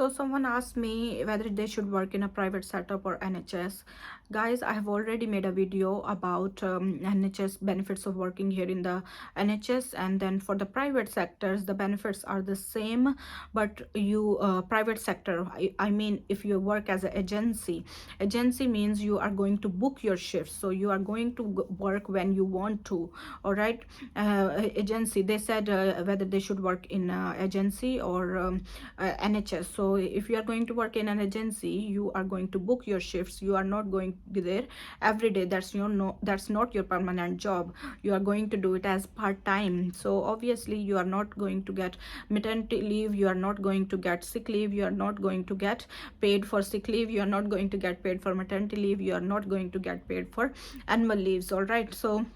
So someone asked me whether they should work in a private setup or NHS. Guys, I have already made a video about NHS benefits of working here in the NHS, and then for the private sectors, the benefits are the same, but you private sector, I mean, if you work as an agency means you are going to book your shifts, so you are going to work when you want to. All right. Agency, they said whether they should work in agency or NHS. So if you are going to work in an agency, you are going to book your shifts. You are not going to be there every day. That's your no, that's not your permanent job. You are going to do it as part time. So obviously you are not going to get maternity leave. You are not going to get sick leave. You are not going to get paid for sick leave. You are not going to get paid for maternity leave. You are not going to get paid for annual leaves. All right. So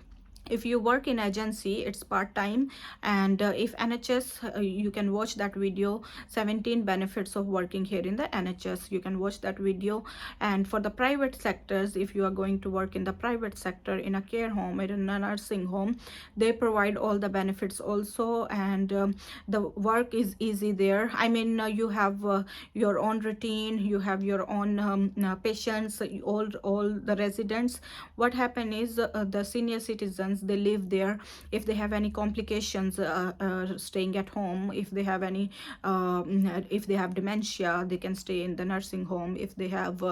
if you work in agency, it's part-time. And if NHS, you can watch that video, 17 benefits of working here in the NHS. You can watch that video. And for the private sectors, if you are going to work in the private sector, in a care home, in a nursing home, they provide all the benefits also. And the work is easy there. I mean, you have your own routine, you have your own patients, all the residents. What happen is the senior citizens, they live there. If they have any complications staying at home, if they have any if they have dementia, they can stay in the nursing home. If they have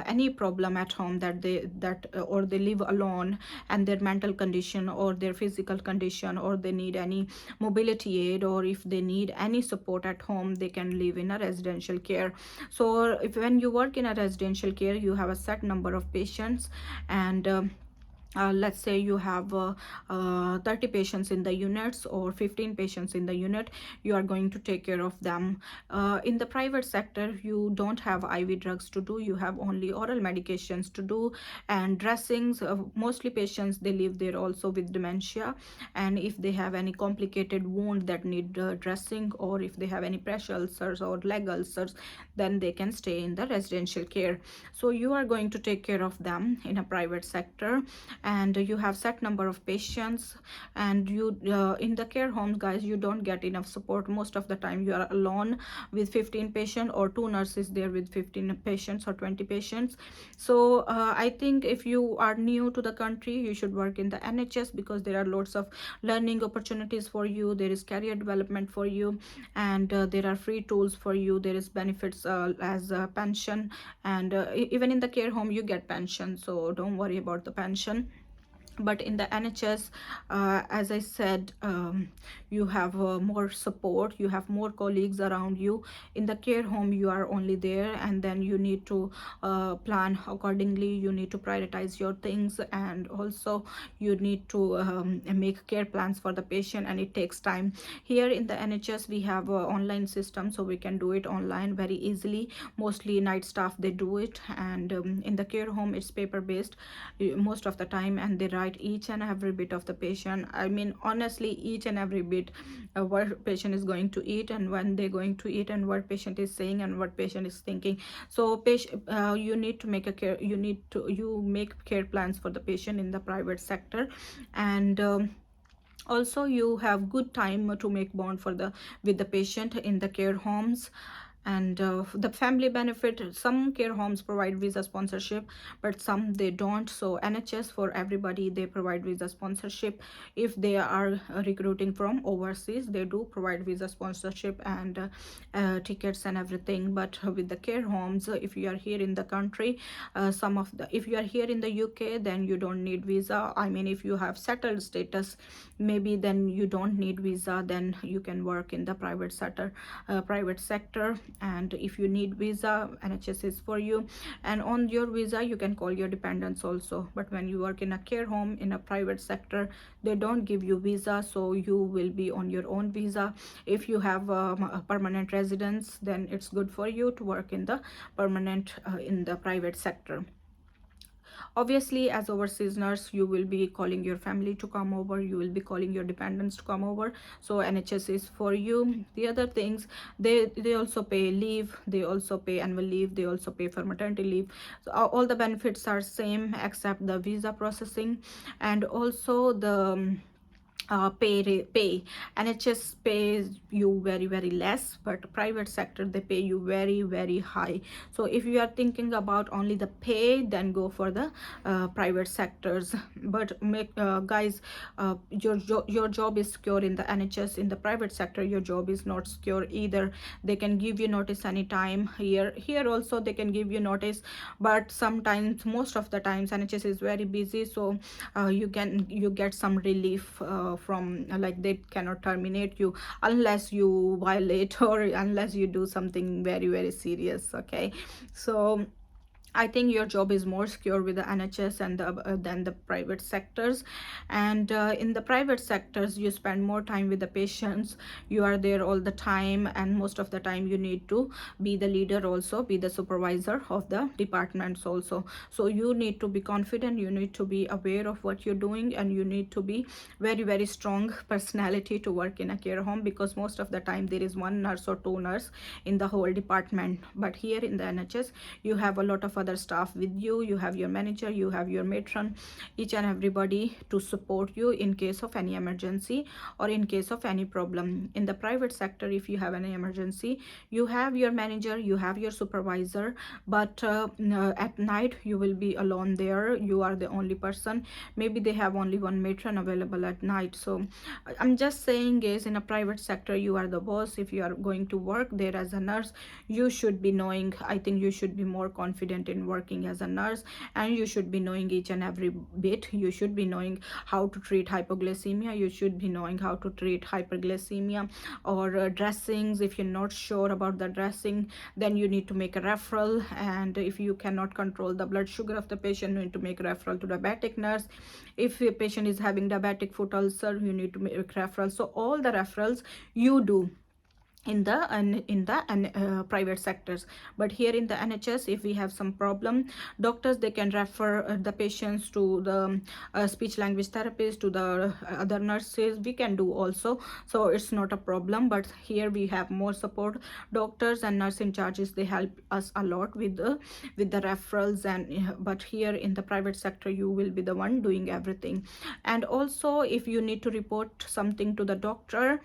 any problem at home, or they live alone, and their mental condition or their physical condition, or they need any mobility aid, or if they need any support at home, they can live in a residential care. So if when you work in a residential care, you have a set number of patients. And let's say you have 30 patients in the units, or 15 patients in the unit. You are going to take care of them. In the private sector, you don't have IV drugs to do. You have only oral medications to do, and dressings. Mostly patients, they live there also with dementia, and if they have any complicated wound that need dressing, or if they have any pressure ulcers or leg ulcers, then they can stay in the residential care. So you are going to take care of them in a private sector. And you have set number of patients. And you in the care homes, guys, you don't get enough support. Most of the time you are alone with 15 patients, or two nurses there with 15 patients or 20 patients. So I think if you are new to the country, you should work in the NHS, because there are lots of learning opportunities for you. There is career development for you, and there are free tools for you. There is benefits as a pension. And even in the care home you get pension, so don't worry about the pension. But in the NHS, as I said, you have more support, you have more colleagues around you. In the care home, you are only there, and then you need to plan accordingly. You need to prioritize your things, and also you need to make care plans for the patient, and it takes time. Here in the NHS, we have online system, so we can do it online very easily. Mostly night staff, they do it. And in the care home, it's paper based most of the time, and they write each and every bit of the patient. I mean, honestly, each and every bit, what patient is going to eat, and when they're going to eat, and what patient is saying, and what patient is thinking. So patient, you need to make a care, you make care plans for the patient in the private sector. And also you have good time to make bond for the with the patient in the care homes. And the family benefit, some care homes provide visa sponsorship, but some they don't. So NHS, for everybody, they provide visa sponsorship. If they are recruiting from overseas, they do provide visa sponsorship and tickets and everything. But with the care homes, if you are here in the country, if you are here in the UK, then you don't need visa. I mean, if you have settled status, maybe then you don't need visa, then you can work in the private sector. And if you need visa, NHS is for you. And on your visa, you can call your dependents also. But when you work in a care home in a private sector, they don't give you visa, so you will be on your own visa. If you have a permanent residence, then it's good for you to work in the permanent in the private sector. Obviously, as overseas nurse, you will be calling your family to come over, you will be calling your dependents to come over. So NHS is for you. The other things, they also pay leave, they also pay annual leave, they also pay for maternity leave. So all the benefits are same except the visa processing. And also the pay. NHS pays you very less, but private sector they pay you very high. So if you are thinking about only the pay, then go for the private sectors. But make guys, your job is secure in the NHS. In the private sector your job is not secure either. They can give you notice anytime. Here also they can give you notice, but sometimes, most of the times, NHS is very busy, so you get some relief from like they cannot terminate you unless you violate or unless you do something very serious. Okay, so I think your job is more secure with the NHS and than the private sectors. And in the private sectors, you spend more time with the patients. You are there all the time, and most of the time you need to be the leader, also be the supervisor of the departments also. So you need to be confident. You need to be aware of what you're doing, and you need to be very strong personality to work in a care home, because most of the time there is one nurse or two nurse in the whole department. But here in the NHS, you have a lot of other staff with you. You have your manager, you have your matron, each and everybody to support you in case of any emergency or in case of any problem. In the private sector, if you have any emergency, you have your manager, you have your supervisor, but at night you will be alone there. You are the only person. Maybe they have only one matron available at night. So I'm just saying is, in a private sector you are the boss. If you are going to work there as a nurse, you should be knowing, I think you should be more confident in working as a nurse, and you should be knowing each and every bit. You should be knowing how to treat hypoglycemia, you should be knowing how to treat hyperglycemia, or dressings. If you're not sure about the dressing, then you need to make a referral. And if you cannot control the blood sugar of the patient, you need to make a referral to diabetic nurse. If a patient is having diabetic foot ulcer, you need to make referral. So all the referrals you do in the private sectors. But here in the NHS, if we have some problem, doctors they can refer the patients to the speech language therapist, to the other nurses. We can do also, so it's not a problem. But here we have more support. Doctors and nurse in charges, they help us a lot with the referrals. And but here in the private sector, you will be the one doing everything. And also, if you need to report something to the doctor,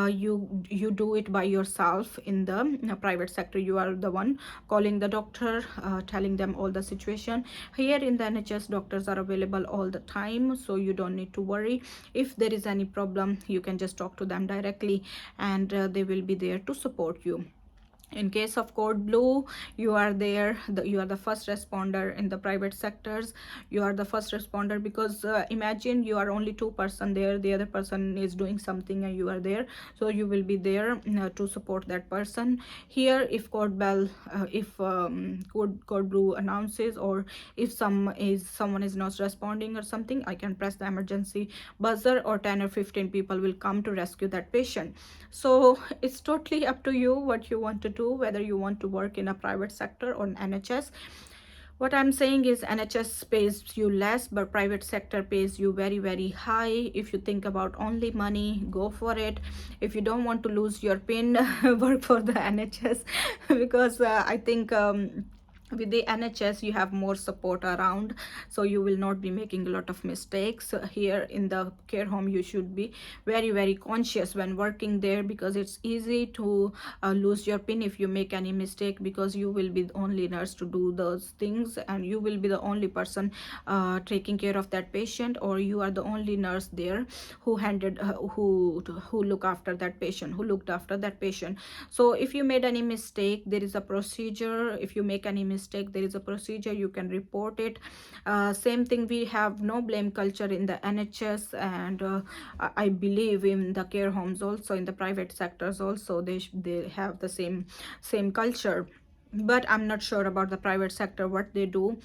you do it by yourself. In the private sector, you are the one calling the doctor, telling them all the situation. Here in the NHS, doctors are available all the time, so you don't need to worry. If there is any problem, you can just talk to them directly, and they will be there to support you. In case of code blue, you are there, you are the first responder. In the private sectors, you are the first responder, because imagine you are only two person there, the other person is doing something and you are there, so you will be there to support that person. Here, if code bell if code blue announces, or if someone is not responding or something, I can press the emergency buzzer, or 10 or 15 people will come to rescue that patient. So it's totally up to you what you want to do, whether you want to work in a private sector or an NHS. What I'm saying is, NHS pays you less, but private sector pays you very high. If you think about only money, go for it. If you don't want to lose your pin, work for the NHS, because I think with the NHS you have more support around, so you will not be making a lot of mistakes. Here in the care home, you should be very conscious when working there, because it's easy to lose your pin if you make any mistake, because you will be the only nurse to do those things, and you will be the only person taking care of that patient, or you are the only nurse there who looked after that patient. So if you made any mistake, there is a procedure. If you make any mistake, there is a procedure, you can report it. Same thing, we have no blame culture in the NHS, and I believe in the care homes also, in the private sectors also, they have the same culture. But I'm not sure about the private sector what they do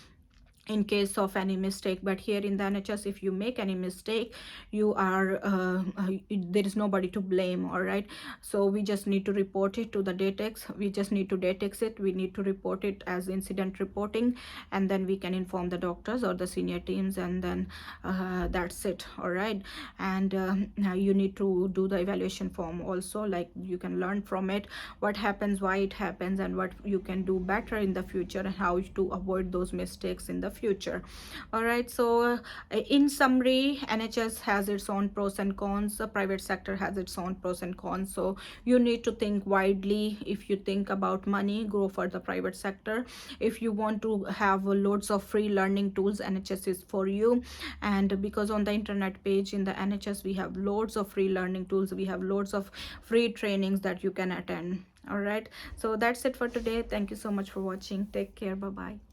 in case of any mistake. But here in the NHS, if you make any mistake, you are there is nobody to blame. All right, so we just need to report it to the DATEX. We just need to DATEX it. We need to report it as incident reporting, and then we can inform the doctors or the senior teams, and then that's it. All right, and now you need to do the evaluation form also, like you can learn from it what happens, why it happens, and what you can do better in the future, and how to avoid those mistakes in the future. All right, so in summary, NHS has its own pros and cons, the private sector has its own pros and cons, so you need to think widely. If you think about money, go for the private sector. If you want to have loads of free learning tools, NHS is for you. And because on the internet page in the NHS we have loads of free learning tools, we have loads of free trainings that you can attend. All right, so that's it for today. Thank you so much for watching. Take care. Bye bye.